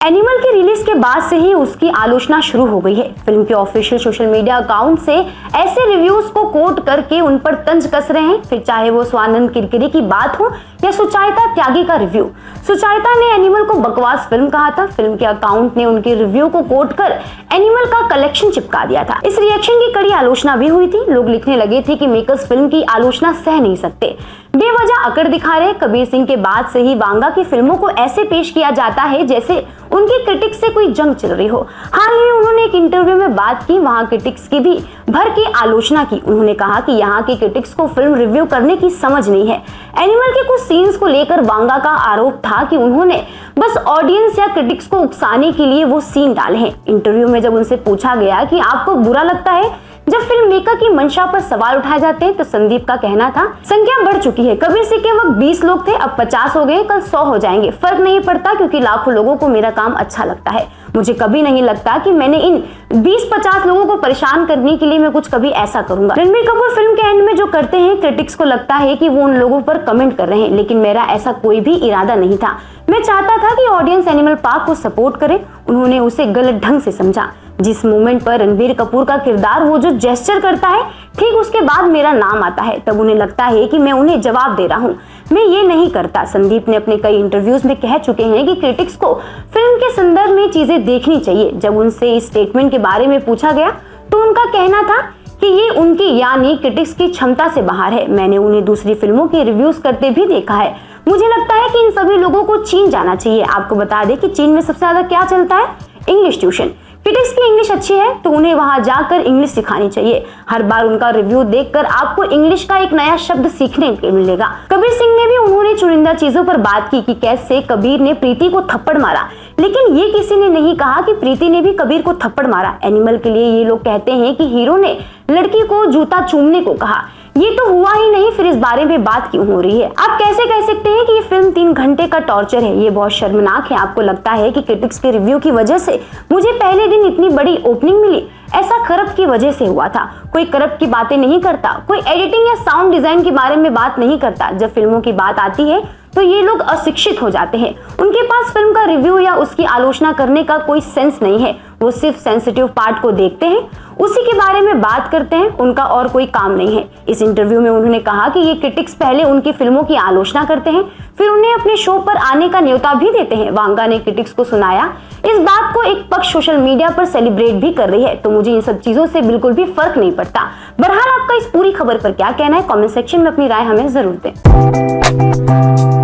Animal की release के बाद से ही उसकी आलोचना शुरू हो गई है। फिल्म के ऑफिशियल सोशल मीडिया अकाउंट से ऐसे रिव्यूज को कोट करके उन पर तंज कस रहे हैं, फिर चाहे वो स्वानंद किरकिरे की बात हो या सुचायता त्यागी का रिव्यू। सुचायता ने एनिमल को बकवास फिल्म कहा था। फिल्म के अकाउंट ने उनके रिव्यू को कोट कर एनिमल का कलेक्शन चिपका दिया था। इस रिएक्शन की कड़ी आलोचना भी हुई थी। लोग लिखने लगे थे कि मेकर्स फिल्म की आलोचना सह नहीं सकते, बेवजह अकड़ दिखा रहे। कबीर सिंह के बाद से ही वांगा की फिल्मों को ऐसे पेश किया जाता है जैसे उनकी क्रिटिक्स से कोई जंग चल रही हो। हाल ही में उन्होंने एक इंटरव्यू में बात की, वहां क्रिटिक्स की भी भर की आलोचना की। उन्होंने कहा कि यहाँ के क्रिटिक्स को फिल्म रिव्यू करने की समझ नहीं है। एनिमल के कुछ सीन्स को लेकर वांगा का आरोप था कि उन्होंने बस ऑडियंस या क्रिटिक्स को उकसाने के लिए वो सीन डाले हैं। इंटरव्यू में जब उनसे पूछा गया कि आपको बुरा लगता है जब फिल्म मेकर की मंशा पर सवाल उठाए जाते हैं, तो संदीप का कहना था, संख्या बढ़ चुकी है। कबीर सिंह के वक्त 20 लोग थे, अब 50 हो गए, कल 100 हो जाएंगे। फर्क नहीं पड़ता क्योंकि लाखों लोगों को मेरा काम अच्छा लगता है। मुझे कभी नहीं लगता कि मैंने इन 20-50 लोगों को परेशान करने के लिए मैं कुछ कभी ऐसा करूंगा। रणबीर कपूर फिल्म के एंड में जो करते हैं, क्रिटिक्स को लगता है कि वो उन लोगों पर कमेंट कर रहे हैं, लेकिन मेरा ऐसा कोई भी इरादा नहीं था। मैं चाहता था कि ऑडियंस एनिमल पार्क को सपोर्ट करे। उन्होंने उसे गलत ढंग से समझा। जिस मोमेंट पर रणबीर कपूर का किरदार वो जो जेस्चर करता है, ठीक उसके बाद मेरा नाम आता है, तब उन्हें लगता है कि मैं उन्हें जवाब दे रहा हूँ। मैं ये नहीं करता। संदीप ने अपने कई इंटरव्यूज में कह चुके हैं कि क्रिटिक्स को फिल्म के संदर्भ में चीजें देखनी चाहिए। जब उनसे इस स्टेटमेंट के बारे में पूछा गया तो उनका कहना था कि ये उनकी यानी क्रिटिक्स की क्षमता से बाहर है। मैंने उन्हें दूसरी फिल्मों के रिव्यूज करते भी देखा है। मुझे लगता है कि इन सभी लोगों को चीन जाना चाहिए। आपको बता दें कि चीन में सबसे ज्यादा क्या चलता है, इंग्लिश ट्यूशन। क्रिटिक्स की इंग्लिश अच्छी है तो उन्हें वहां जाकर इंग्लिश सिखानी चाहिए। हर बार उनका रिव्यू देखकर आपको इंग्लिश का एक नया शब्द सीखने को मिलेगा। कबीर सिंह ने भी उन्होंने चुनिंदा चीजों पर बात की कि कैसे कबीर ने प्रीति को थप्पड़ मारा, लेकिन ये किसी ने नहीं कहा कि प्रीति ने भी कबीर को थप्पड़ मारा। एनिमल के लिए ये लोग कहते हैं कि हीरो ने लड़की को जूता चूमने को कहा। ये तो हुआ ही नहीं, फिर इस बारे में बात क्यों हो रही है? आप कैसे कह सकते हैं कि ये फिल्म 3 घंटे का टॉर्चर है? ये बहुत शर्मनाक है। आपको लगता है कि क्रिटिक्स के रिव्यू की वजह से मुझे पहले दिन इतनी बड़ी ओपनिंग मिली? ऐसा करप्ट की वजह से हुआ था। कोई करप्ट की बातें नहीं करता, कोई एडिटिंग या साउंड डिजाइन के बारे में बात नहीं करता। जब फिल्मों की बात आती है तो ये लोग अशिक्षित हो जाते हैं। उनके पास फिल्म का रिव्यू या उसकी आलोचना करने का कोई सेंस नहीं है। वो सिर्फ सेंसिटिव पार्ट को देखते हैं, उसी के बारे में बात करते हैं, उनका और कोई काम नहीं है। इस इंटरव्यू में उन्होंने कहा कि ये क्रिटिक्स पहले उनकी फिल्मों की आलोचना करते हैं, फिर उन्हें अपने शो पर आने का न्योता भी देते हैं। वांगा ने क्रिटिक्स को सुनाया। इस बात को एक पक्ष सोशल मीडिया पर सेलिब्रेट भी कर रही है, तो मुझे इन सब चीजों से बिल्कुल भी फर्क नहीं पड़ता। बहरहाल आपका इस पूरी खबर पर क्या कहना है, कमेंट सेक्शन में अपनी राय हमें जरूर दें।